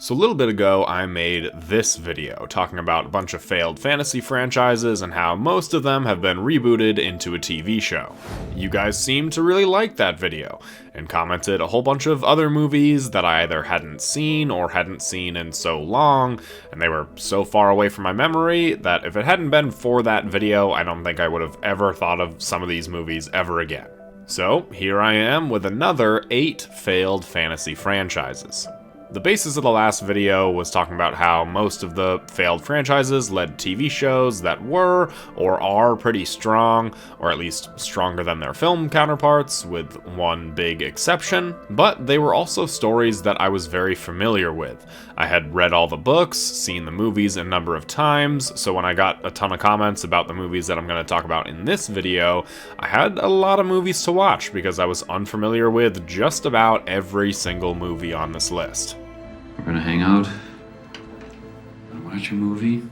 So a little bit ago, I made this video talking about a bunch of failed fantasy franchises and how most of them have been rebooted into a TV show. You guys seemed to really like that video, and commented a whole bunch of other movies that I either hadn't seen or hadn't seen in so long, and they were so far away from my memory that if it hadn't been for that video, I don't think I would have ever thought of some of these movies ever again. So here I am with another 8 failed fantasy franchises. The basis of the last video was talking about how most of the failed franchises led TV shows that were or are pretty strong, or at least stronger than their film counterparts, with one big exception, but they were also stories that I was very familiar with. I had read all the books, seen the movies a number of times, so when I got a ton of comments about the movies that I'm going to talk about in this video, I had a lot of movies to watch because I was unfamiliar with just about every single movie on this list. We're gonna hang out and watch a movie.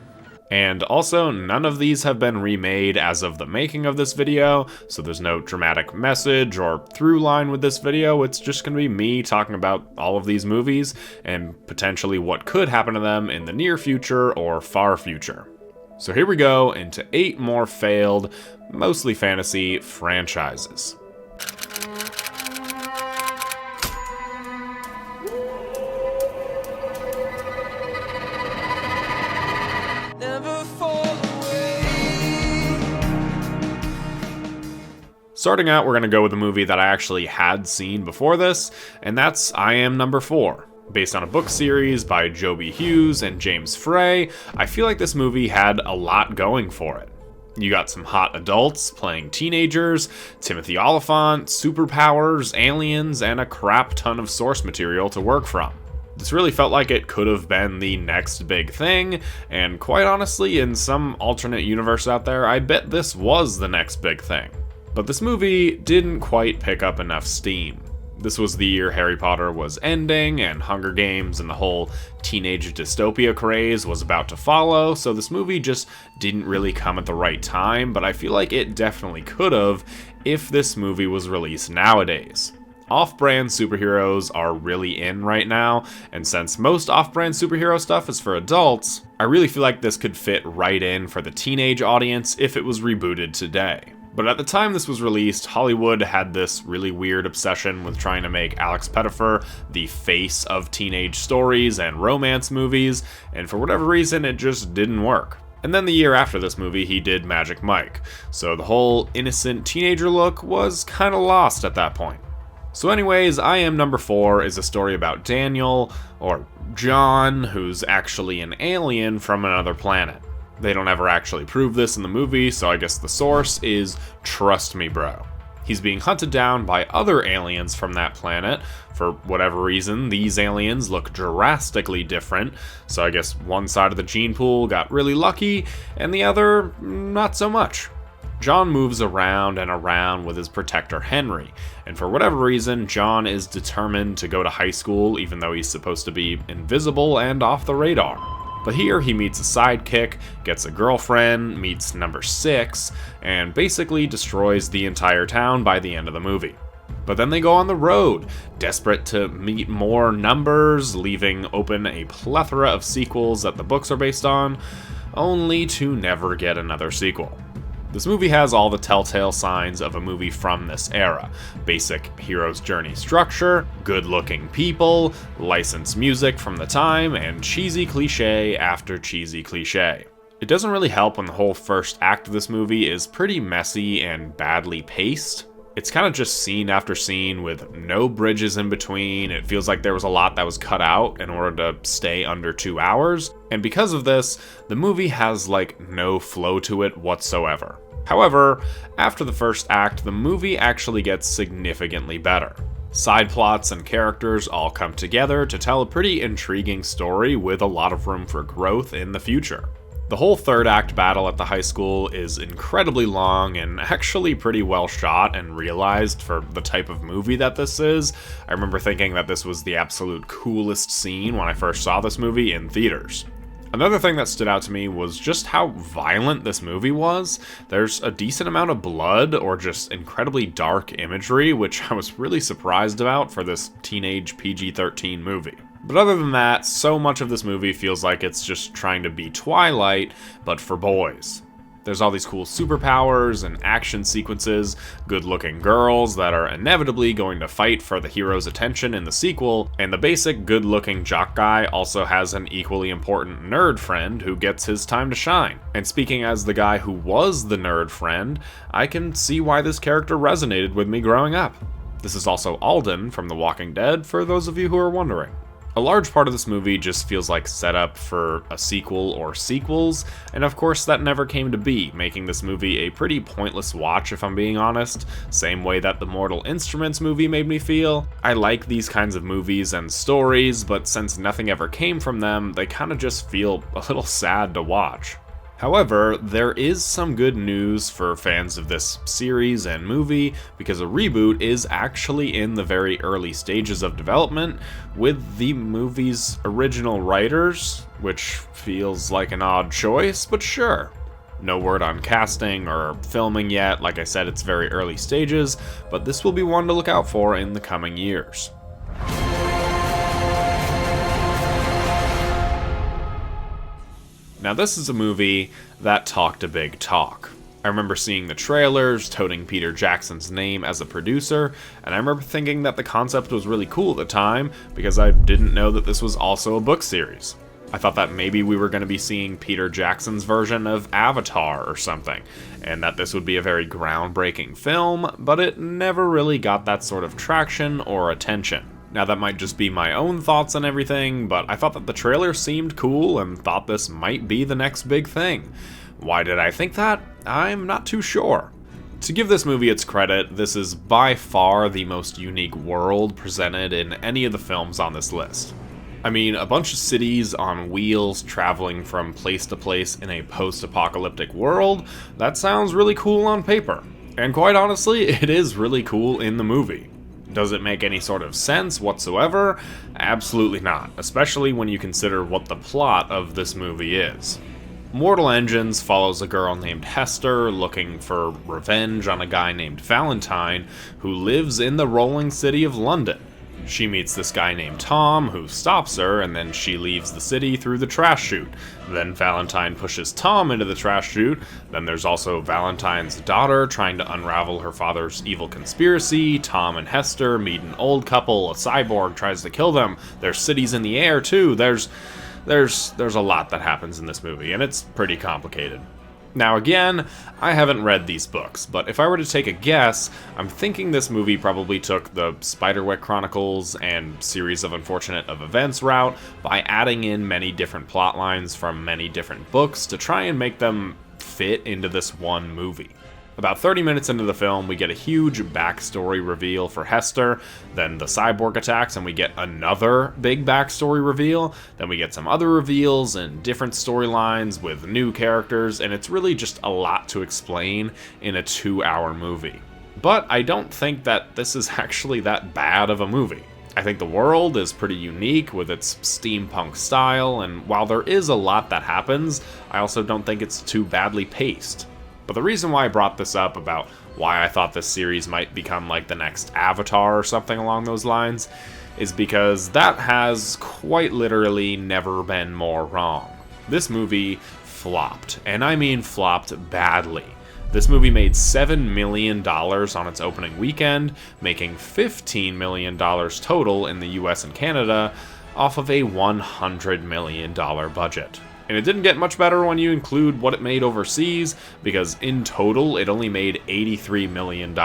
And also, none of these have been remade as of the making of this video, so there's no dramatic message or through line with this video. It's just gonna be me talking about all of these movies and potentially what could happen to them in the near future or far future. So here we go into 8 more failed, mostly fantasy franchises. Starting out, we're going to go with a movie that I actually had seen before this, and that's I Am Number 4. Based on a book series by Joby Hughes and James Frey, I feel like this movie had a lot going for it. You got some hot adults playing teenagers, Timothy Olyphant, superpowers, aliens, and a crap ton of source material to work from. This really felt like it could have been the next big thing, and quite honestly, in some alternate universe out there, I bet this was the next big thing. But this movie didn't quite pick up enough steam. This was the year Harry Potter was ending, and Hunger Games and the whole teenage dystopia craze was about to follow, so this movie just didn't really come at the right time, but I feel like it definitely could have if this movie was released nowadays. Off-brand superheroes are really in right now, and since most off-brand superhero stuff is for adults, I really feel like this could fit right in for the teenage audience if it was rebooted today. But at the time this was released, Hollywood had this really weird obsession with trying to make Alex Pettyfer the face of teenage stories and romance movies, and for whatever reason it just didn't work. And then the year after this movie, he did Magic Mike, so the whole innocent teenager look was kinda lost at that point. So anyways, I Am Number 4 is a story about Daniel, or John, who's actually an alien from another planet. They don't ever actually prove this in the movie, so I guess the source is trust me bro. He's being hunted down by other aliens from that planet. For whatever reason, these aliens look drastically different, so I guess one side of the gene pool got really lucky, and the other, not so much. John moves around and around with his protector Henry, and for whatever reason, John is determined to go to high school even though he's supposed to be invisible and off the radar. But here he meets a sidekick, gets a girlfriend, meets number 6, and basically destroys the entire town by the end of the movie. But then they go on the road, desperate to meet more numbers, leaving open a plethora of sequels that the books are based on, only to never get another sequel. This movie has all the telltale signs of a movie from this era. Basic hero's journey structure, good-looking people, licensed music from the time, and cheesy cliche after cheesy cliche. It doesn't really help when the whole first act of this movie is pretty messy and badly paced. It's kind of just scene after scene with no bridges in between. It feels like there was a lot that was cut out in order to stay under 2 hours. And because of this, the movie has like no flow to it whatsoever. However, after the first act, the movie actually gets significantly better. Side plots and characters all come together to tell a pretty intriguing story with a lot of room for growth in the future. The whole third act battle at the high school is incredibly long and actually pretty well shot and realized for the type of movie that this is. I remember thinking that this was the absolute coolest scene when I first saw this movie in theaters. Another thing that stood out to me was just how violent this movie was. There's a decent amount of blood or just incredibly dark imagery, which I was really surprised about for this teenage PG-13 movie. But other than that, so much of this movie feels like it's just trying to be Twilight, but for boys. There's all these cool superpowers and action sequences, good-looking girls that are inevitably going to fight for the hero's attention in the sequel, and the basic good-looking jock guy also has an equally important nerd friend who gets his time to shine. And speaking as the guy who was the nerd friend, I can see why this character resonated with me growing up. This is also Alden from The Walking Dead, for those of you who are wondering. A large part of this movie just feels like setup for a sequel or sequels, and of course that never came to be, making this movie a pretty pointless watch if I'm being honest, same way that the Mortal Instruments movie made me feel. I like these kinds of movies and stories, but since nothing ever came from them, they kinda just feel a little sad to watch. However, there is some good news for fans of this series and movie, because a reboot is actually in the very early stages of development with the movie's original writers, which feels like an odd choice, but sure. No word on casting or filming yet, like I said, it's very early stages, but this will be one to look out for in the coming years. Now this is a movie that talked a big talk. I remember seeing the trailers, toting Peter Jackson's name as a producer, and I remember thinking that the concept was really cool at the time because I didn't know that this was also a book series. I thought that maybe we were going to be seeing Peter Jackson's version of Avatar or something, and that this would be a very groundbreaking film, but it never really got that sort of traction or attention. Now that might just be my own thoughts and everything, but I thought that the trailer seemed cool and thought this might be the next big thing. Why did I think that? I'm not too sure. To give this movie its credit, this is by far the most unique world presented in any of the films on this list. I mean, a bunch of cities on wheels traveling from place to place in a post-apocalyptic world, that sounds really cool on paper. And quite honestly, it is really cool in the movie. Does it make any sort of sense whatsoever? Absolutely not, especially when you consider what the plot of this movie is. Mortal Engines follows a girl named Hester looking for revenge on a guy named Valentine who lives in the rolling city of London. She meets this guy named Tom who stops her, and then she leaves the city through the trash chute. Then Valentine pushes Tom into the trash chute. Then there's also Valentine's daughter trying to unravel her father's evil conspiracy. Tom and Hester meet an old couple. A cyborg tries to kill them. There's cities in the air too. There's a lot that happens in this movie, and it's pretty complicated. Now again, I haven't read these books, but if I were to take a guess, I'm thinking this movie probably took the Spiderwick Chronicles and Series of Unfortunate Events route by adding in many different plot lines from many different books to try and make them fit into this one movie. About 30 minutes into the film, we get a huge backstory reveal for Hester, then the cyborg attacks and we get another big backstory reveal, then we get some other reveals and different storylines with new characters, and it's really just a lot to explain in a 2-hour movie. But I don't think that this is actually that bad of a movie. I think the world is pretty unique with its steampunk style, and while there is a lot that happens, I also don't think it's too badly paced. But the reason why I brought this up about why I thought this series might become like the next Avatar or something along those lines is because that has quite literally never been more wrong. This movie flopped, and I mean flopped badly. This movie made $7 million on its opening weekend, making $15 million total in the US and Canada off of a $100 million budget. And it didn't get much better when you include what it made overseas, because in total it only made $83 million.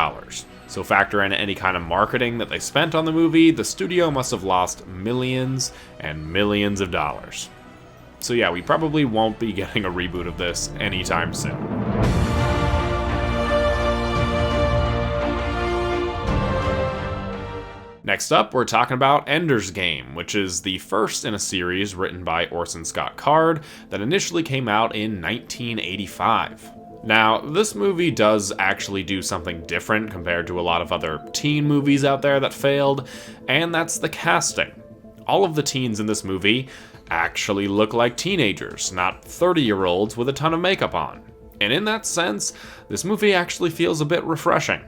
So factor in any kind of marketing that they spent on the movie, the studio must have lost millions and millions of dollars. So yeah, we probably won't be getting a reboot of this anytime soon. Next up, we're talking about Ender's Game, which is the first in a series written by Orson Scott Card that initially came out in 1985. Now, this movie does actually do something different compared to a lot of other teen movies out there that failed, and that's the casting. All of the teens in this movie actually look like teenagers, not 30-year-olds with a ton of makeup on. And in that sense, this movie actually feels a bit refreshing.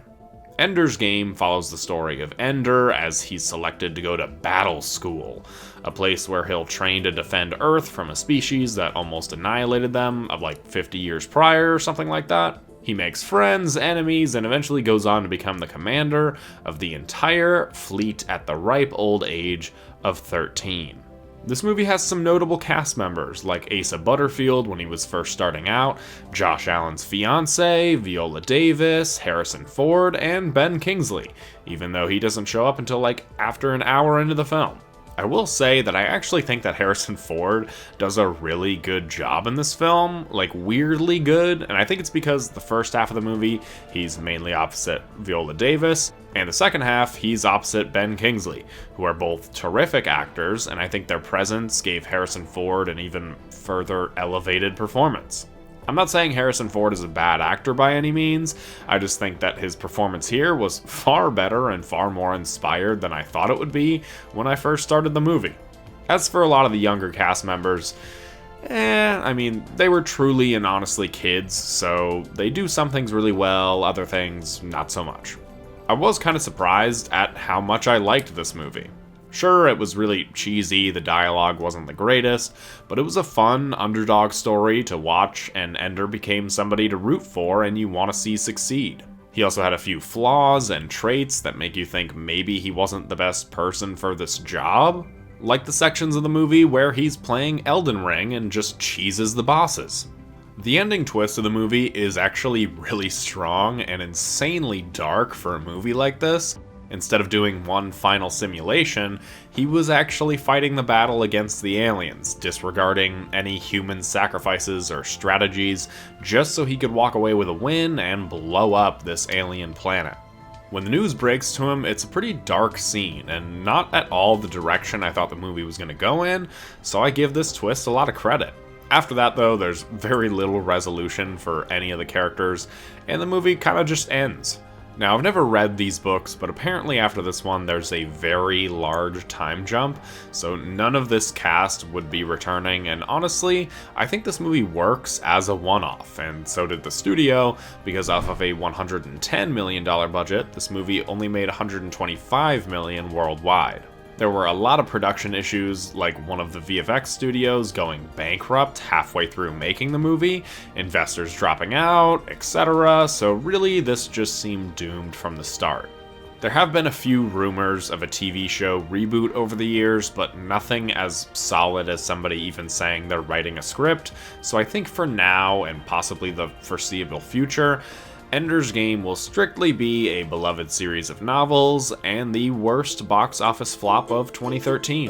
Ender's Game follows the story of Ender as he's selected to go to Battle School, a place where he'll train to defend Earth from a species that almost annihilated them of like 50 years prior or something like that. He makes friends, enemies, and eventually goes on to become the commander of the entire fleet at the ripe old age of 13. This movie has some notable cast members, like Asa Butterfield when he was first starting out, Josh Allen's fiance, Viola Davis, Harrison Ford, and Ben Kingsley, even though he doesn't show up until like after an hour into the film. I will say that I actually think that Harrison Ford does a really good job in this film, like weirdly good, and I think it's because the first half of the movie, he's mainly opposite Viola Davis, and the second half, he's opposite Ben Kingsley, who are both terrific actors, and I think their presence gave Harrison Ford an even further elevated performance. I'm not saying Harrison Ford is a bad actor by any means, I just think that his performance here was far better and far more inspired than I thought it would be when I first started the movie. As for a lot of the younger cast members, they were truly and honestly kids, so they do some things really well, other things not so much. I was kind of surprised at how much I liked this movie. Sure, it was really cheesy, the dialogue wasn't the greatest, but it was a fun underdog story to watch, and Ender became somebody to root for and you want to see succeed. He also had a few flaws and traits that make you think maybe he wasn't the best person for this job, like the sections of the movie where he's playing Elden Ring and just cheeses the bosses. The ending twist of the movie is actually really strong and insanely dark for a movie like this. Instead of doing one final simulation, he was actually fighting the battle against the aliens, disregarding any human sacrifices or strategies, just so he could walk away with a win and blow up this alien planet. When the news breaks to him, it's a pretty dark scene, and not at all the direction I thought the movie was going to go in, so I give this twist a lot of credit. After that, though, there's very little resolution for any of the characters, and the movie kind of just ends. Now, I've never read these books, but apparently after this one, there's a very large time jump, so none of this cast would be returning, and honestly, I think this movie works as a one-off, and so did the studio, because off of a $110 million budget, this movie only made $125 million worldwide. There were a lot of production issues, like one of the VFX studios going bankrupt halfway through making the movie, investors dropping out, etc., so really this just seemed doomed from the start. There have been a few rumors of a TV show reboot over the years, but nothing as solid as somebody even saying they're writing a script, so I think for now, and possibly the foreseeable future, Ender's Game will strictly be a beloved series of novels and the worst box office flop of 2013.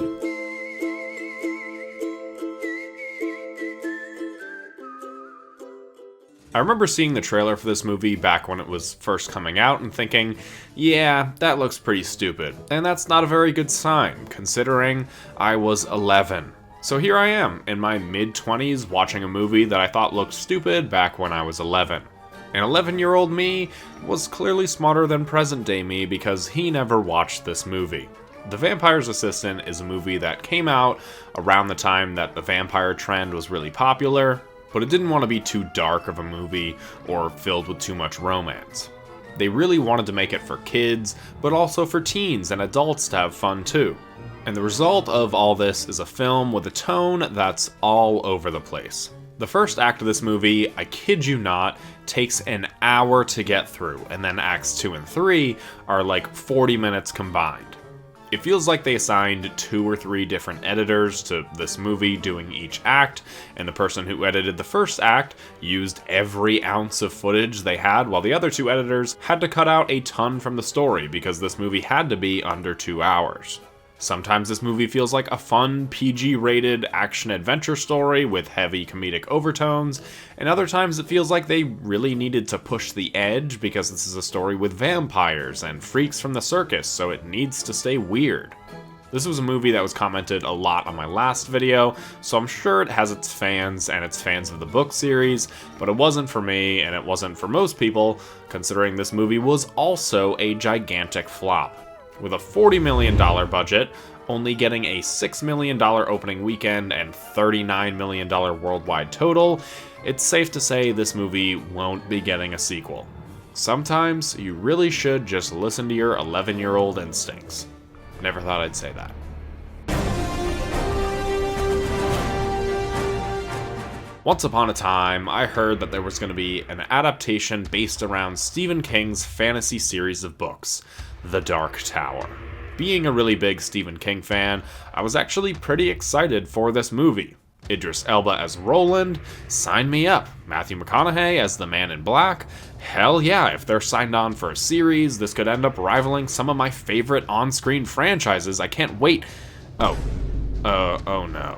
I remember seeing the trailer for this movie back when it was first coming out and thinking, yeah, that looks pretty stupid, and that's not a very good sign, considering I was 11. So here I am, in my mid-20s, watching a movie that I thought looked stupid back when I was 11. And 11-year-old me was clearly smarter than present-day me because he never watched this movie. The Vampire's Assistant is a movie that came out around the time that the vampire trend was really popular, but it didn't want to be too dark of a movie or filled with too much romance. They really wanted to make it for kids, but also for teens and adults to have fun too. And the result of all this is a film with a tone that's all over the place. The first act of this movie, I kid you not, takes an hour to get through, and then acts 2 and 3 are like 40 minutes combined. It feels like they assigned 2 or 3 different editors to this movie doing each act, and the person who edited the first act used every ounce of footage they had, while the other 2 editors had to cut out a ton from the story because this movie had to be under 2 hours. Sometimes this movie feels like a fun, PG-rated action-adventure story with heavy comedic overtones, and other times it feels like they really needed to push the edge because this is a story with vampires and freaks from the circus, so it needs to stay weird. This was a movie that was commented a lot on my last video, so I'm sure it has its fans and its fans of the book series, but it wasn't for me, and it wasn't for most people, considering this movie was also a gigantic flop. With a $40 million budget, only getting a $6 million opening weekend and $39 million worldwide total, it's safe to say this movie won't be getting a sequel. Sometimes you really should just listen to your 11-year-old instincts. Never thought I'd say that. Once upon a time, I heard that there was going to be an adaptation based around Stephen King's fantasy series of books, The Dark Tower. Being a really big Stephen King fan, I was actually pretty excited for this movie. Idris Elba as Roland, sign me up. Matthew McConaughey as the Man in Black. Hell yeah, if they're signed on for a series, this could end up rivaling some of my favorite on-screen franchises. I can't wait. Oh no.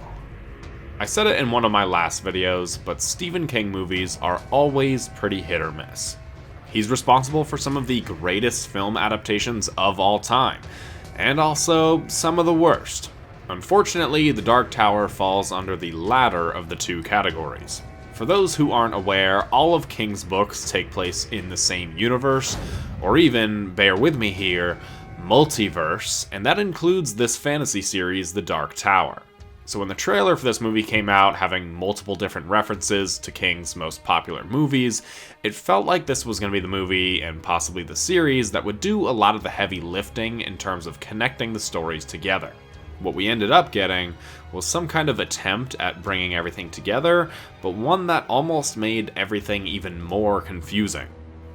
I said it in one of my last videos, but Stephen King movies are always pretty hit or miss. He's responsible for some of the greatest film adaptations of all time, and also some of the worst. Unfortunately, The Dark Tower falls under the latter of the two categories. For those who aren't aware, all of King's books take place in the same universe, or even, bear with me here, multiverse, and that includes this fantasy series, The Dark Tower. So when the trailer for this movie came out, having multiple different references to King's most popular movies, it felt like this was going to be the movie, and possibly the series, that would do a lot of the heavy lifting in terms of connecting the stories together. What we ended up getting was some kind of attempt at bringing everything together, but one that almost made everything even more confusing.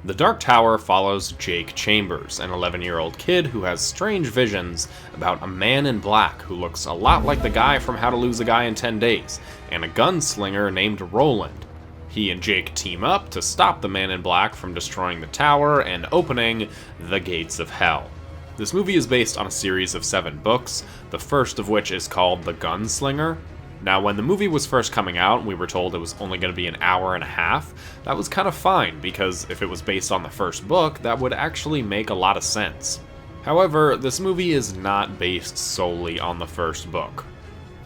The Dark Tower follows Jake Chambers, an 11-year-old kid who has strange visions about a man in black who looks a lot like the guy from How to Lose a Guy in 10 Days, and a gunslinger named Roland. He and Jake team up to stop the man in black from destroying the tower and opening the gates of hell. This movie is based on a series of 7 books, the first of which is called The Gunslinger. Now, when the movie was first coming out and we were told it was only going to be an hour and a half, that was kind of fine, because if it was based on the first book, that would actually make a lot of sense. However, this movie is not based solely on the first book.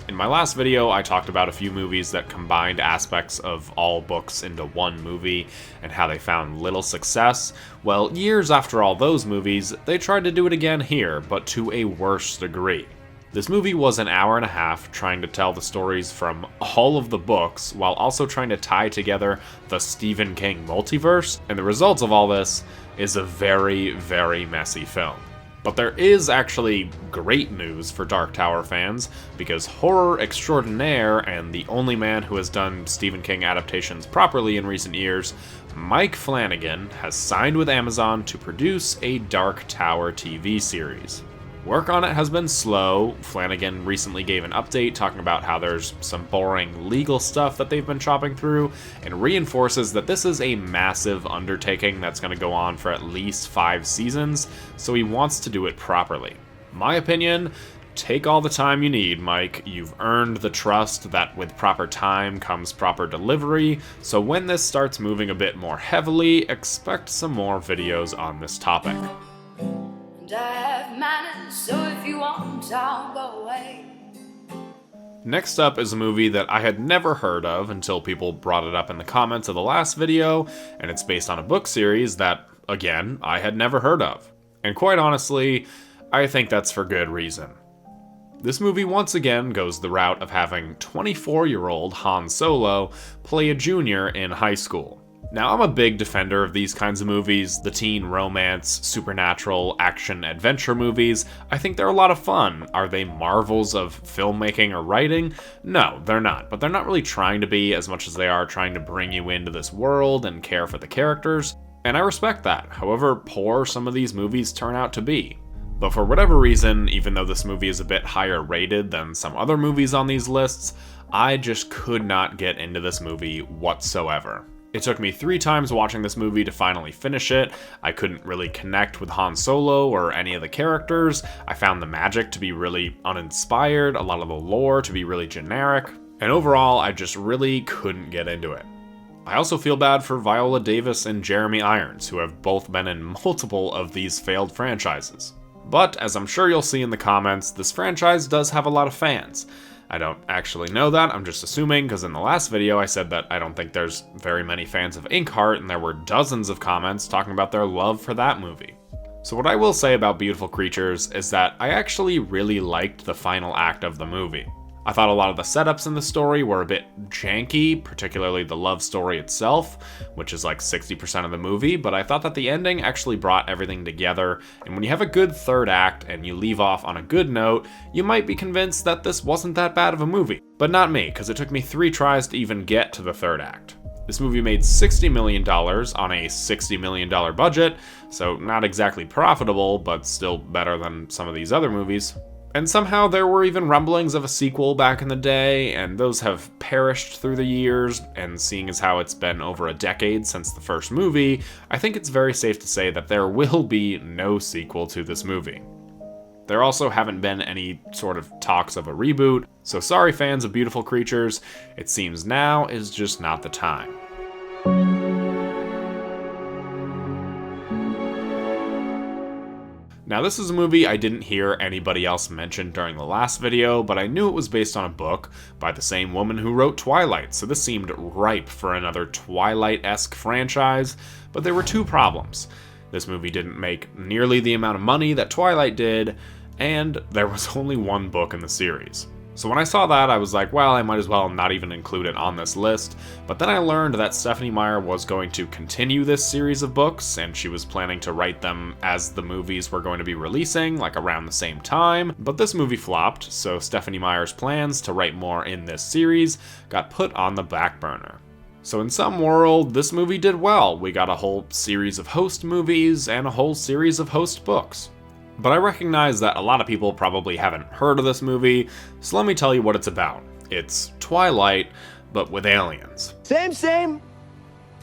In my last video, I talked about a few movies that combined aspects of all books into one movie and how they found little success. Well, years after all those movies, they tried to do it again here, but to a worse degree. This movie was an hour and a half trying to tell the stories from all of the books while also trying to tie together the Stephen King multiverse, and the result of all this is a very, very messy film. But there is actually great news for Dark Tower fans, because horror extraordinaire and the only man who has done Stephen King adaptations properly in recent years, Mike Flanagan, has signed with Amazon to produce a Dark Tower TV series. Work on it has been slow. Flanagan recently gave an update talking about how there's some boring legal stuff that they've been chopping through, and reinforces that this is a massive undertaking that's going to go on for at least 5 seasons, so he wants to do it properly. My opinion, take all the time you need, Mike. You've earned the trust that with proper time comes proper delivery, so when this starts moving a bit more heavily, expect some more videos on this topic. I have manners, so if you want, I'll go away. Next up is a movie that I had never heard of until people brought it up in the comments of the last video, and it's based on a book series that, again, I had never heard of. And quite honestly, I think that's for good reason. This movie once again goes the route of having 24-year-old Han Solo play a junior in high school. Now, I'm a big defender of these kinds of movies, the teen romance, supernatural, action, adventure movies. I think they're a lot of fun. Are they marvels of filmmaking or writing? No, they're not, but they're not really trying to be as much as they are trying to bring you into this world and care for the characters, and I respect that, however poor some of these movies turn out to be. But for whatever reason, even though this movie is a bit higher rated than some other movies on these lists, I just could not get into this movie whatsoever. It took me 3 times watching this movie to finally finish it. I couldn't really connect with Han Solo or any of the characters. I found the magic to be really uninspired, a lot of the lore to be really generic, and overall, I just really couldn't get into it. I also feel bad for Viola Davis and Jeremy Irons, who have both been in multiple of these failed franchises. But, as I'm sure you'll see in the comments, this franchise does have a lot of fans. I don't actually know that, I'm just assuming, because in the last video I said that I don't think there's very many fans of Inkheart, and there were dozens of comments talking about their love for that movie. So what I will say about Beautiful Creatures is that I actually really liked the final act of the movie. I thought a lot of the setups in the story were a bit janky, particularly the love story itself, which is like 60% of the movie, but I thought that the ending actually brought everything together, and when you have a good third act and you leave off on a good note, you might be convinced that this wasn't that bad of a movie. But not me, because it took me 3 tries to even get to the third act. This movie made $60 million on a $60 million budget, so not exactly profitable, but still better than some of these other movies. And somehow there were even rumblings of a sequel back in the day, and those have perished through the years, and seeing as how it's been over a decade since the first movie, I think it's very safe to say that there will be no sequel to this movie. There also haven't been any sort of talks of a reboot, so sorry fans of Beautiful Creatures, it seems now is just not the time. Now this is a movie I didn't hear anybody else mention during the last video, but I knew it was based on a book by the same woman who wrote Twilight, so this seemed ripe for another Twilight-esque franchise, but there were 2 problems. This movie didn't make nearly the amount of money that Twilight did, and there was only 1 book in the series. So when I saw that, I was like, well, I might as well not even include it on this list, but then I learned that Stephenie Meyer was going to continue this series of books, and she was planning to write them as the movies were going to be releasing, like around the same time, but this movie flopped, so Stephenie Meyer's plans to write more in this series got put on the back burner. So in some world, this movie did well. We got a whole series of Host movies and a whole series of Host books. But I recognize that a lot of people probably haven't heard of this movie, so let me tell you what it's about. It's Twilight, but with aliens. Same,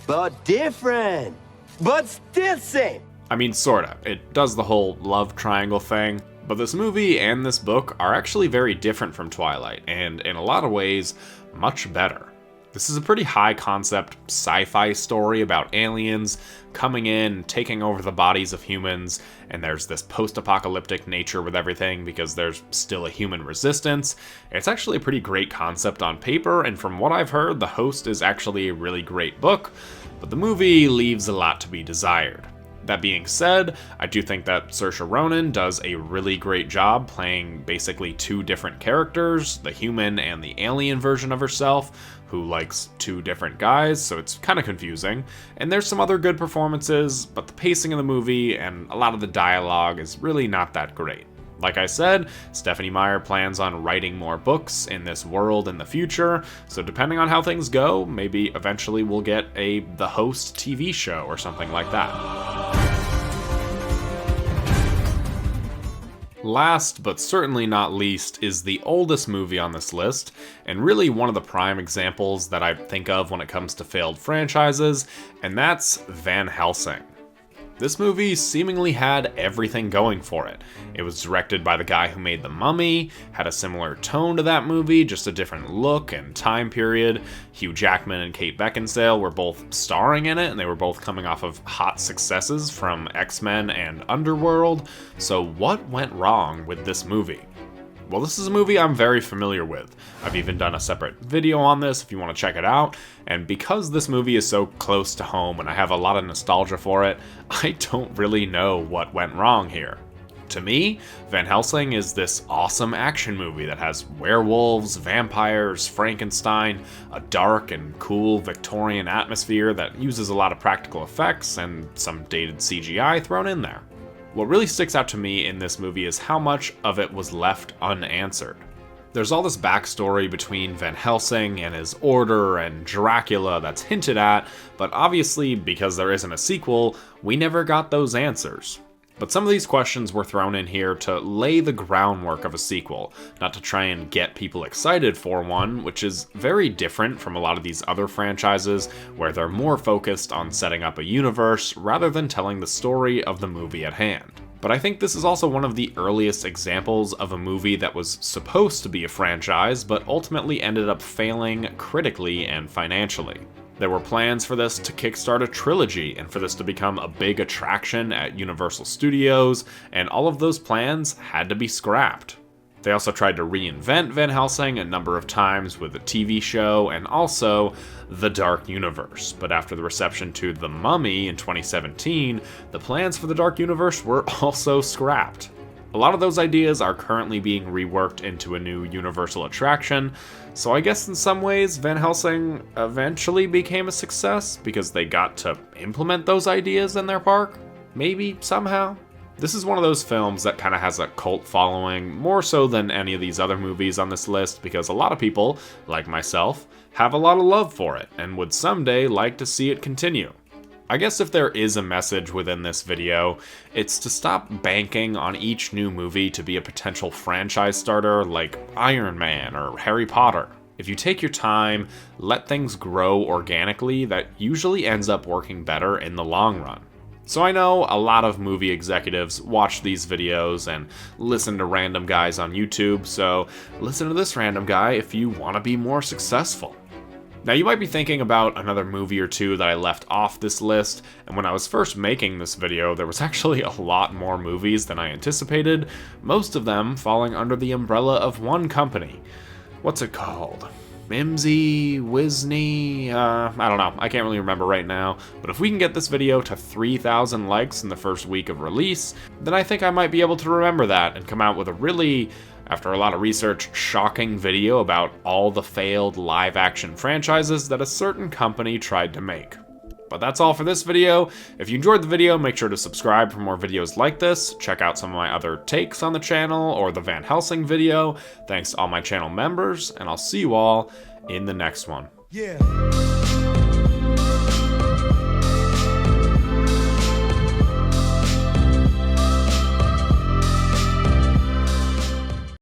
but different, but still same. I mean, sorta. It does the whole love triangle thing, but this movie and this book are actually very different from Twilight, and in a lot of ways, much better. This is a pretty high concept sci-fi story about aliens coming in, taking over the bodies of humans, and there's this post-apocalyptic nature with everything because there's still a human resistance. It's actually a pretty great concept on paper, and from what I've heard, The Host is actually a really great book, but the movie leaves a lot to be desired. That being said, I do think that Saoirse Ronan does a really great job playing basically 2 different characters, the human and the alien version of herself, who likes 2 different guys, so it's kind of confusing. And there's some other good performances, but the pacing of the movie and a lot of the dialogue is really not that great. Like I said, Stephenie Meyer plans on writing more books in this world in the future, so depending on how things go, maybe eventually we'll get a The Host TV show or something like that. Last, but certainly not least, is the oldest movie on this list, and really one of the prime examples that I think of when it comes to failed franchises, and that's Van Helsing. This movie seemingly had everything going for it. It was directed by the guy who made The Mummy, had a similar tone to that movie, just a different look and time period. Hugh Jackman and Kate Beckinsale were both starring in it, and they were both coming off of hot successes from X-Men and Underworld. So what went wrong with this movie? Well, this is a movie I'm very familiar with. I've even done a separate video on this if you want to check it out, and because this movie is so close to home and I have a lot of nostalgia for it, I don't really know what went wrong here. To me, Van Helsing is this awesome action movie that has werewolves, vampires, Frankenstein, a dark and cool Victorian atmosphere that uses a lot of practical effects and some dated CGI thrown in there. What really sticks out to me in this movie is how much of it was left unanswered. There's all this backstory between Van Helsing and his order and Dracula that's hinted at, but obviously, because there isn't a sequel, we never got those answers. But some of these questions were thrown in here to lay the groundwork of a sequel, not to try and get people excited for one, which is very different from a lot of these other franchises where they're more focused on setting up a universe rather than telling the story of the movie at hand. But I think this is also one of the earliest examples of a movie that was supposed to be a franchise, but ultimately ended up failing critically and financially. There were plans for this to kickstart a trilogy and for this to become a big attraction at Universal Studios, and all of those plans had to be scrapped. They also tried to reinvent Van Helsing a number of times with a TV show and also The Dark Universe, but after the reception to The Mummy in 2017, the plans for The Dark Universe were also scrapped. A lot of those ideas are currently being reworked into a new Universal attraction, so I guess in some ways Van Helsing eventually became a success because they got to implement those ideas in their park? Maybe, somehow? This is one of those films that kind of has a cult following, more so than any of these other movies on this list, because a lot of people, like myself, have a lot of love for it, and would someday like to see it continue. I guess if there is a message within this video, it's to stop banking on each new movie to be a potential franchise starter like Iron Man or Harry Potter. If you take your time, let things grow organically, that usually ends up working better in the long run. So I know a lot of movie executives watch these videos and listen to random guys on YouTube, so listen to this random guy if you want to be more successful. Now you might be thinking about another movie or two that I left off this list, and when I was first making this video, there was actually a lot more movies than I anticipated, most of them falling under the umbrella of one company. What's it called? Mimsy, Wisney, I don't know, I can't really remember right now, but if we can get this video to 3,000 likes in the first week of release, then I think I might be able to remember that and come out with a really, after a lot of research, shocking video about all the failed live-action franchises that a certain company tried to make. But that's all for this video. If you enjoyed the video, make sure to subscribe for more videos like this. Check out some of my other takes on the channel or the Van Helsing video. Thanks to all my channel members, and I'll see you all in the next one. Yeah.